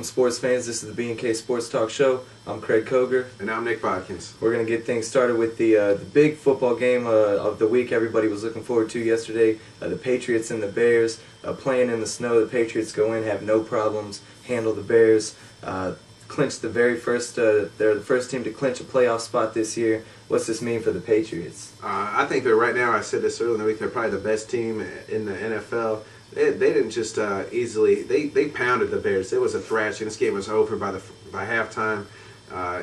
Welcome, sports fans. This is the BnK Sports Talk Show. I'm Craig Koger. And I'm Nick Bodkins. We're going to get things started with the big football game of the week everybody was looking forward to yesterday. The Patriots and the Bears playing in the snow. The Patriots go in, have no problems, handle the Bears, clinch the very first, they're the first team to clinch a playoff spot this year. What's this mean for the Patriots? I think they're right now, I said this earlier in the week, they're probably the best team in the NFL. They didn't just easily, they pounded the Bears. It was a thrashing. This game was over by halftime.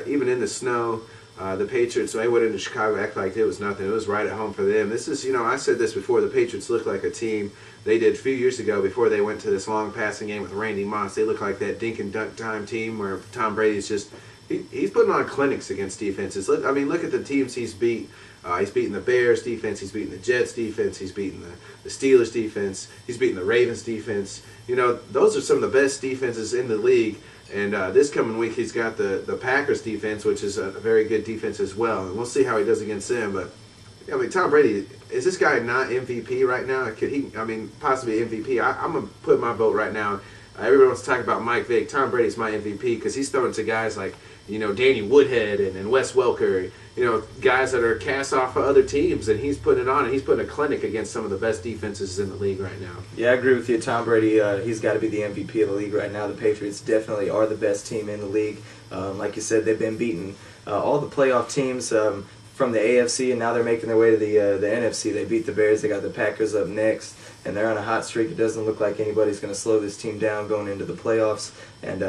Even in the snow, the Patriots, they went into Chicago, acted like it was nothing. It was right at home for them. This is, I said this before, the Patriots look like a team they did a few years ago before they went to this long passing game with Randy Moss. They look like that dink and dunk time team where Tom Brady's just, he's putting on clinics against defenses. Look at the teams he's beat. He's beaten the Bears defense, he's beaten the Jets defense, he's beaten the Steelers defense, he's beaten the Ravens defense. Those are some of the best defenses in the league. And this coming week he's got the Packers defense, which is a very good defense as well. And we'll see how he does against them. But, Tom Brady, is this guy not MVP right now? Could he, possibly MVP? I'm going to put my vote right now. Everyone wants to talk about Mike Vick. Tom Brady's my MVP because he's throwing to guys like, Danny Woodhead and Wes Welker, guys that are cast off of other teams, and he's putting it on, and he's putting a clinic against some of the best defenses in the league right now. Yeah, I agree with you. Tom Brady, he's got to be the MVP of the league right now. The Patriots definitely are the best team in the league. Like you said, they've been beating all the playoff teams from the AFC, and now they're making their way to the NFC. They beat the Bears. They got the Packers up next, and they're on a hot streak. It doesn't look like anybody's going to slow this team down going into the playoffs. And,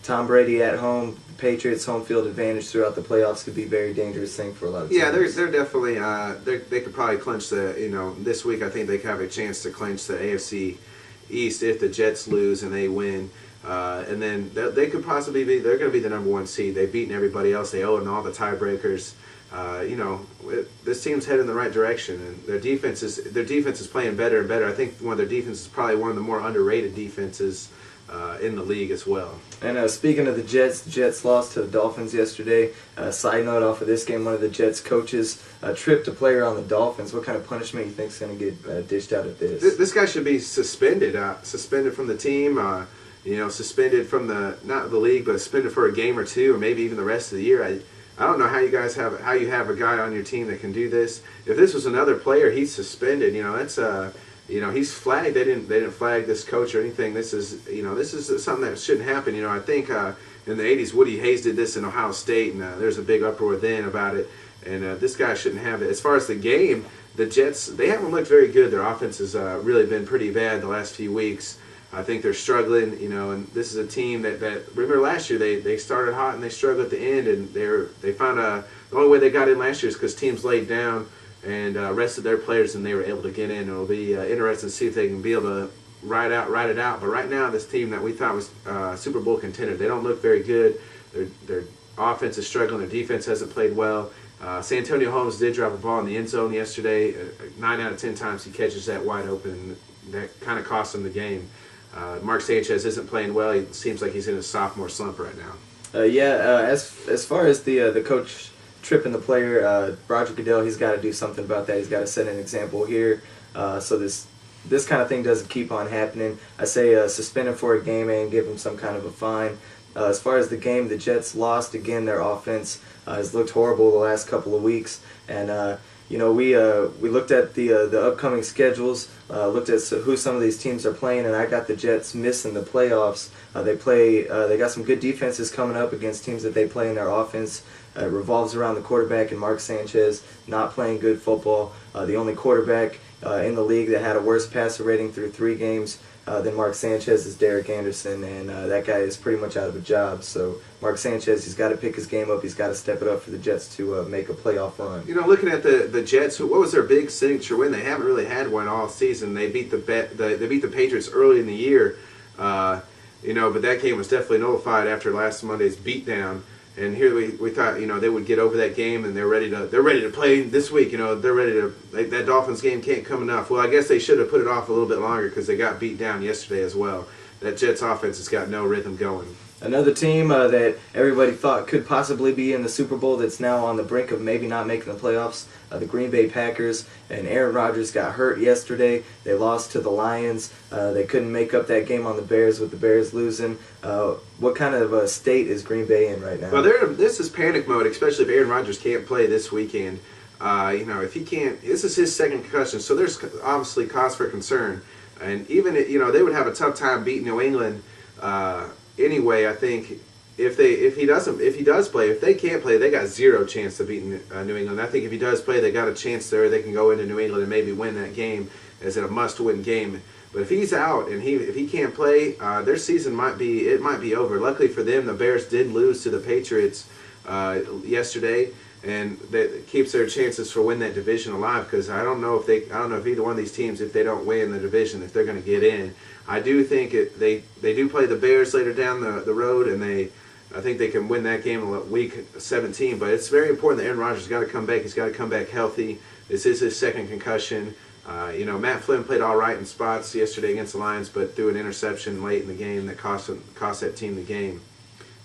Tom Brady at home, the Patriots' home field advantage throughout the playoffs could be a very dangerous thing for a lot of teams. Yeah, they're definitely, they could probably clinch this week I think they have a chance to clinch the AFC East if the Jets lose and they win. And then they could possibly they're going to be the #1 seed. They've beaten everybody else. They own all the tiebreakers. This team's heading in the right direction, and their defense is playing better and better. I think one of their defenses is probably one of the more underrated defenses in the league as well. And speaking of the Jets lost to the Dolphins yesterday. Side note off of this game, one of the Jets coaches tripped a player on the Dolphins. What kind of punishment do you think is going to get dished out at this? This guy should be suspended, suspended from the team. Suspended from not the league, but suspended for a game or two, or maybe even the rest of the year. I don't know how you have a guy on your team that can do this. If this was another player, he's suspended. He's flagged. They didn't flag this coach or anything. This is something that shouldn't happen. I think in the 80s, Woody Hayes did this in Ohio State, and there's a big uproar then about it. And this guy shouldn't have it. As far as the game, the Jets, they haven't looked very good. Their offense has really been pretty bad the last few weeks. I think they're struggling, and this is a team that remember last year they started hot and they struggled at the end, and they found the only way they got in last year is because teams laid down and rested their players and they were able to get in. It'll be interesting to see if they can be able to ride it out. But right now, this team that we thought was Super Bowl contender, they don't look very good. Their offense is struggling. Their defense hasn't played well. Santonio Holmes did drop a ball in the end zone yesterday. 9 out of 10 times he catches that wide open, and that kind of cost him the game. Mark Sanchez isn't playing well. He seems like he's in a sophomore slump right now. As far as the coach tripping the player, Roger Goodell, he's got to do something about that. He's got to set an example here, so this kind of thing doesn't keep on happening. I say suspend him for a game and give him some kind of a fine. As far as the game, the Jets lost again. Their offense has looked horrible the last couple of weeks, and we looked at the upcoming schedules, looked at who some of these teams are playing, and I got the Jets missing the playoffs. They got some good defenses coming up against teams that they play in their offense. It revolves around the quarterback and Mark Sanchez not playing good football. The only quarterback in the league that had a worse passer rating through 3 games than Mark Sanchez is Derek Anderson, and that guy is pretty much out of a job. So Mark Sanchez, he's got to pick his game up. He's got to step it up for the Jets to make a playoff run. Looking at the Jets, what was their big signature win? They haven't really had one all season. They beat the Patriots early in the year, but that game was definitely nullified after last Monday's beatdown. And here we thought they would get over that game, and they're ready to play this week. They're ready to. That Dolphins game can't come enough. Well, I guess they should have put it off a little bit longer because they got beat down yesterday as well. That Jets offense has got no rhythm going. Another team that everybody thought could possibly be in the Super Bowl that's now on the brink of maybe not making the playoffs, the Green Bay Packers. And Aaron Rodgers got hurt yesterday. They lost to the Lions. They couldn't make up that game on the Bears with the Bears losing. What kind of a state is Green Bay in right now? Well, this is panic mode, especially if Aaron Rodgers can't play this weekend. If he can't, this is his second concussion, so there's obviously cause for concern. And even, they would have a tough time beating New England. Anyway, I think if he does play, if they can't play, they got zero chance of beating New England. I think if he does play, they got a chance there. They can go into New England and maybe win that game as a must-win game. But if he's out and if he can't play, their season might be over. Luckily for them, the Bears did lose to the Patriots yesterday, and that keeps their chances for winning that division alive. Because I don't know if either one of these teams, if they don't win the division, if they're going to get in. I do think they do play the Bears later down the road, and I think they can win that game in week 17. But it's very important that Aaron Rodgers has got to come back. He's got to come back healthy. This is his second concussion. Matt Flynn played all right in spots yesterday against the Lions, but threw an interception late in the game that cost that team the game.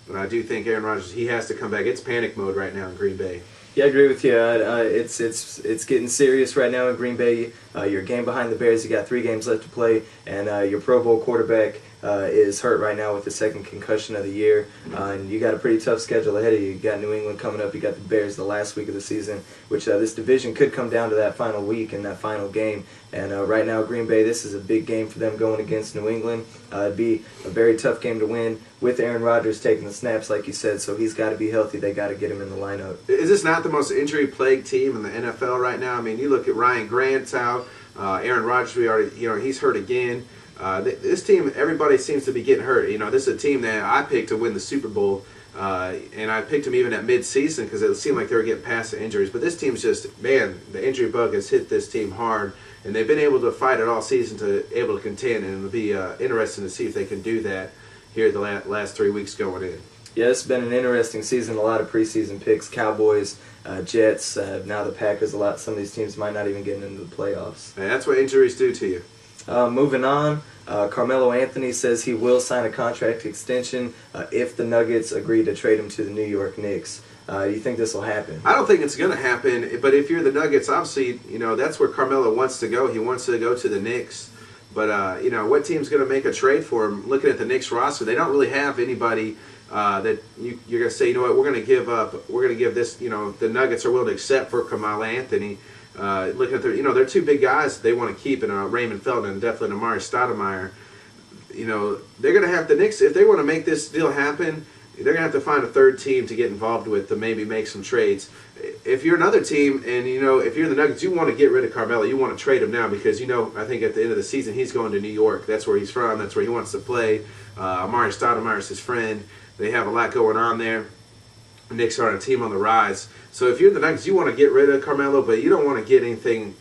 But I do think Aaron Rodgers, he has to come back. It's panic mode right now in Green Bay. Yeah, I agree with you. It's getting serious right now in Green Bay. You're a game behind the Bears. You got 3 games left to play, and your Pro Bowl quarterback is hurt right now with the second concussion of the year. And you got a pretty tough schedule ahead of you. You got New England coming up. You got the Bears the last week of the season, which this division could come down to that final week and that final game. And right now, Green Bay, this is a big game for them going against New England. It'd be a very tough game to win with Aaron Rodgers taking the snaps, like you said, so he's got to be healthy. They got to get him in the lineup. Is this not the most injury-plagued team in the NFL right now? I mean, you look at Ryan Grant's out. Aaron Rodgers, he's hurt again. This team, everybody seems to be getting hurt. This is a team that I picked to win the Super Bowl, and I picked them even at mid-season because it seemed like they were getting past the injuries. But this team's just, man, the injury bug has hit this team hard, and they've been able to fight it all season to able to contend, and it'll be interesting to see if they can do that here the last 3 weeks going in. Yeah, it's been an interesting season. A lot of preseason picks: Cowboys, Jets, now the Packers. Some of these teams might not even get into the playoffs. And that's what injuries do to you. Moving on, Carmelo Anthony says he will sign a contract extension if the Nuggets agree to trade him to the New York Knicks. Do you think this will happen? I don't think it's going to happen, but if you're the Nuggets, obviously, that's where Carmelo wants to go. He wants to go to the Knicks. But, what team's going to make a trade for him? Looking at the Knicks roster, they don't really have anybody that you're going to say, we're going to give up. We're going to give this, the Nuggets are willing to accept for Carmelo Anthony. Looking at they're 2 big guys they want to keep in Raymond Felton and definitely Amari Stoudemire. They're going to have the Knicks, if they want to make this deal happen, they're going to have to find a third team to get involved with to maybe make some trades. If you're another team and, if you're the Nuggets, you want to get rid of Carmelo. You want to trade him now because, I think at the end of the season he's going to New York. That's where he's from. That's where he wants to play. Amari Stoudemire is his friend. They have a lot going on there. The Knicks are on a team on the rise. So if you're the Nuggets, you want to get rid of Carmelo, but you don't want to get anything,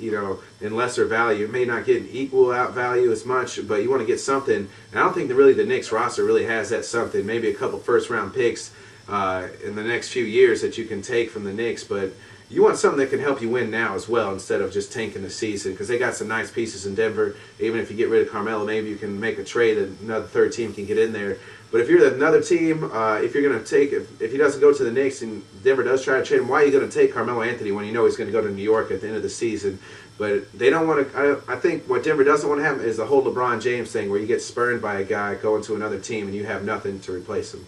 in lesser value. It may not get an equal out value as much, but you want to get something. And I don't think that really the Knicks roster really has that something. Maybe a couple first-round picks in the next few years that you can take from the Knicks, but you want something that can help you win now as well instead of just tanking the season because they got some nice pieces in Denver. Even if you get rid of Carmelo, maybe you can make a trade and another third team can get in there. But if you're another team, if you're going to take, if he doesn't go to the Knicks and Denver does try to trade him, why are you going to take Carmelo Anthony when you know he's going to go to New York at the end of the season? But they don't want to. I think what Denver doesn't want to have is the whole LeBron James thing where you get spurned by a guy going to another team and you have nothing to replace him.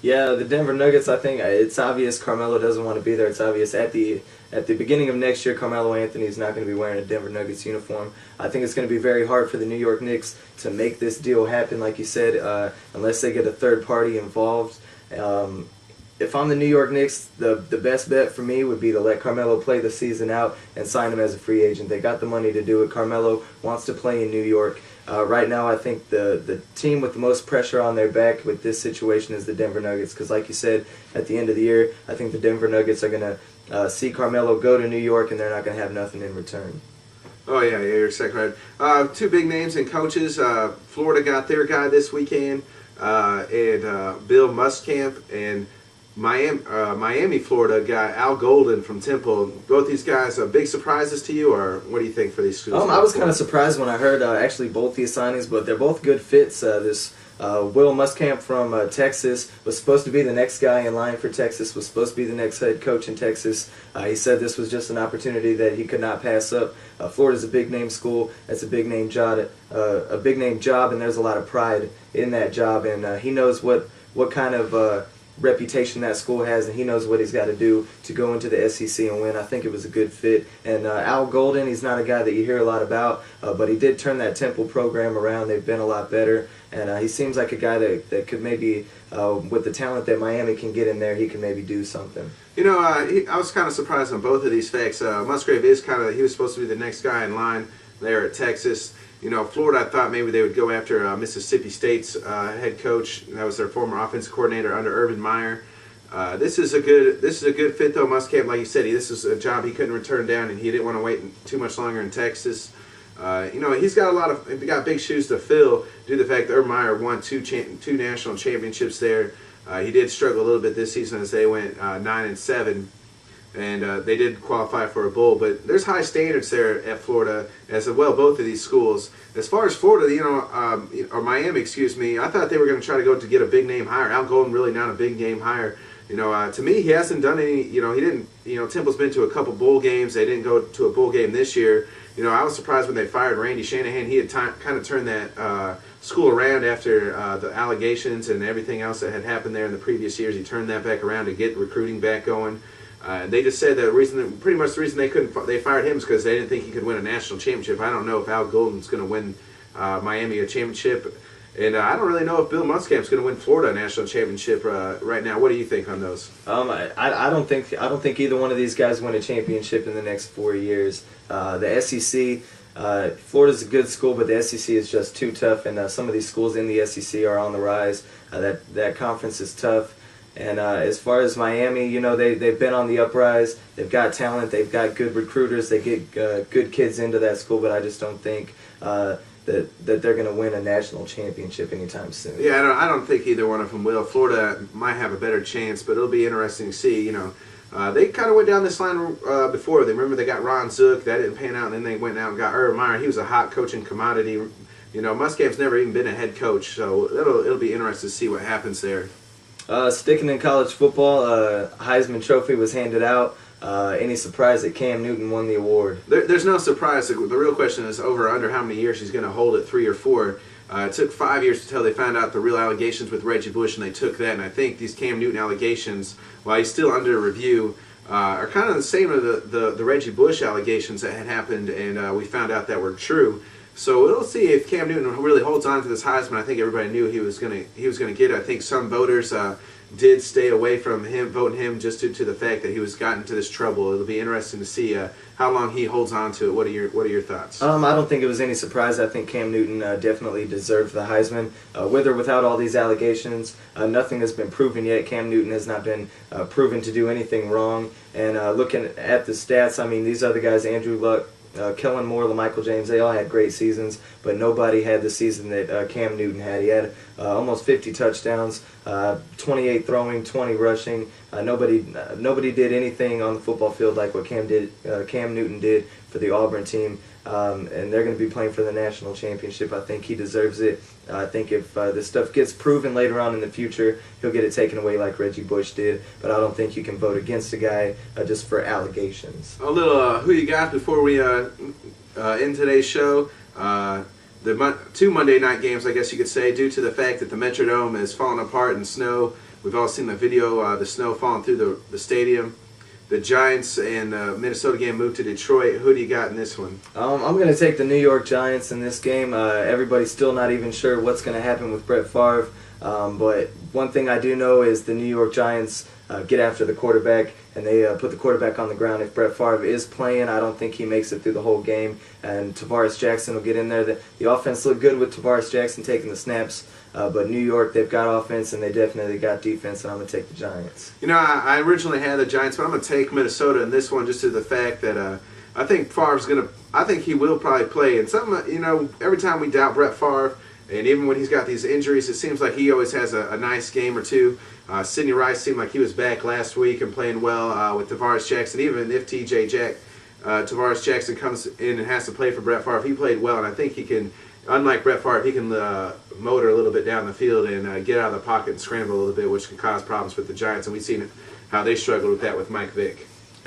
Yeah, the Denver Nuggets, I think it's obvious Carmelo doesn't want to be there. It's obvious at the beginning of next year, Carmelo Anthony is not going to be wearing a Denver Nuggets uniform. I think it's going to be very hard for the New York Knicks to make this deal happen, like you said, unless they get a third party involved. If I'm the New York Knicks, the best bet for me would be to let Carmelo play the season out and sign him as a free agent. They got the money to do it. Carmelo wants to play in New York. Right now, I think the team with the most pressure on their back with this situation is the Denver Nuggets because, like you said, at the end of the year, I think the Denver Nuggets are going to see Carmelo go to New York and they're not going to have nothing in return. Oh, yeah, you're exactly right. 2 big names and coaches. Florida got their guy this weekend, and Bill Muskamp, and Miami, Florida guy Al Golden from Temple. Both these guys are big surprises to you, or what do you think for these schools? I was kind of surprised when I heard actually both these signings, but they're both good fits. This Will Muskamp from Texas was supposed to be the next guy in line for Texas, was supposed to be the next head coach in Texas. He said this was just an opportunity that he could not pass up. Florida's a big-name school. It's a big-name job, and there's a lot of pride in that job. And he knows what kind of reputation that school has, and he knows what he's got to do to go into the SEC and win. I think it was a good fit. And Al Golden, he's not a guy that you hear a lot about, but he did turn that Temple program around. They've been a lot better, and he seems like a guy that could maybe, with the talent that Miami can get in there, he can maybe do something. You know, I was kind of surprised on both of these facts. Musgrave is he was supposed to be the next guy in line there at Texas. You know, Florida, I thought maybe they would go after Mississippi State's head coach. That was their former offensive coordinator under Urban Meyer. This is a good fit though. Muskamp, like you said, this is a job he couldn't return down, and he didn't want to wait too much longer in Texas. You know, he's got big shoes to fill due to the fact that Urban Meyer won two national championships there. He did struggle a little bit this season as they went 9-7. And they did qualify for a bowl, but there's high standards there at Florida as well. Both of these schools. As far as Florida, or Miami, excuse me, I thought they were going to try to go to get a big name hire. Al Golden really not a big name hire. You know, to me, he hasn't done any. You know, he didn't. You know, Temple's been to a couple bowl games. They didn't go to a bowl game this year. You know, I was surprised when they fired Randy Shanahan. He had kind of turned that school around after the allegations and everything else that had happened there in the previous years. He turned that back around to get recruiting back going. They just said pretty much the reason they fired him is because they didn't think he could win a national championship. I don't know if Al Golden's going to win Miami a championship, and I don't really know if Bill Muskamp's going to win Florida a national championship right now. What do you think on those? I don't think either one of these guys win a championship in the next 4 years. The SEC. Florida's a good school, but the SEC is just too tough, and some of these schools in the SEC are on the rise. That conference is tough. And as far as Miami, you know, they've been on the uprise. They've got talent. They've got good recruiters. They get good kids into that school, but I just don't think that they're going to win a national championship anytime soon. Yeah, I don't think either one of them will. Florida might have a better chance, but it'll be interesting to see. You know, they kind of went down this line before. They remember they got Ron Zook. That didn't pan out, and then they went out and got Urban Meyer. He was a hot coaching commodity. You know, Muskamp's never even been a head coach, so it'll be interesting to see what happens there. Sticking in college football, Heisman Trophy was handed out. Any surprise that Cam Newton won the award? There's no surprise. The real question is over or under how many years he's going to hold it, 3 or 4. It took 5 years until they found out the real allegations with Reggie Bush, and they took that. And I think these Cam Newton allegations, while he's still under review, are kind of the same as the Reggie Bush allegations that had happened, and we found out that were true. So we'll see if Cam Newton really holds on to this Heisman. I think everybody knew he was going to get it. I think some voters did stay away from voting him just due to the fact that he was gotten into this trouble. It'll be interesting to see how long he holds on to it. What are your thoughts? I don't think it was any surprise. I think Cam Newton definitely deserved the Heisman. With or without all these allegations, nothing has been proven yet. Cam Newton has not been proven to do anything wrong. And looking at the stats, I mean, these other guys, Andrew Luck, Kellen Moore, LaMichael James, they all had great seasons, but nobody had the season that Cam Newton had. He had almost 50 touchdowns, 28 throwing, 20 rushing. Nobody did anything on the football field like what Cam Newton did for the Auburn team, and they're going to be playing for the national championship. I think he deserves it. I think if this stuff gets proven later on in the future, he'll get it taken away like Reggie Bush did, but I don't think you can vote against a guy just for allegations. A little who you got before we end today's show. The 2 Monday night games, I guess you could say, due to the fact that the Metrodome is falling apart in snow. We've all seen the video, the snow falling through the stadium. The Giants and Minnesota game moved to Detroit. Who do you got in this one? I'm going to take the New York Giants in this game. Everybody's still not even sure what's going to happen with Brett Favre. But one thing I do know is the New York Giants get after the quarterback, and they put the quarterback on the ground. If Brett Favre is playing, I don't think he makes it through the whole game. And Tavares Jackson will get in there. The offense looked good with Tavares Jackson taking the snaps. But New York, they've got offense, and they definitely got defense, and I'm going to take the Giants. You know, I originally had the Giants, but I'm going to take Minnesota in this one just to the fact that I think Favre's going to – I think he will probably play. And something, you know, every time we doubt Brett Favre, and even when he's got these injuries, it seems like he always has a nice game or two. Sidney Rice seemed like he was back last week and playing well with Tavares Jackson. Even if Tavares Jackson comes in and has to play for Brett Favre, he played well, and I think he can – unlike Brett Favre, he can motor a little bit down the field and get out of the pocket and scramble a little bit, which can cause problems with the Giants. And we've seen how they struggled with that with Mike Vick.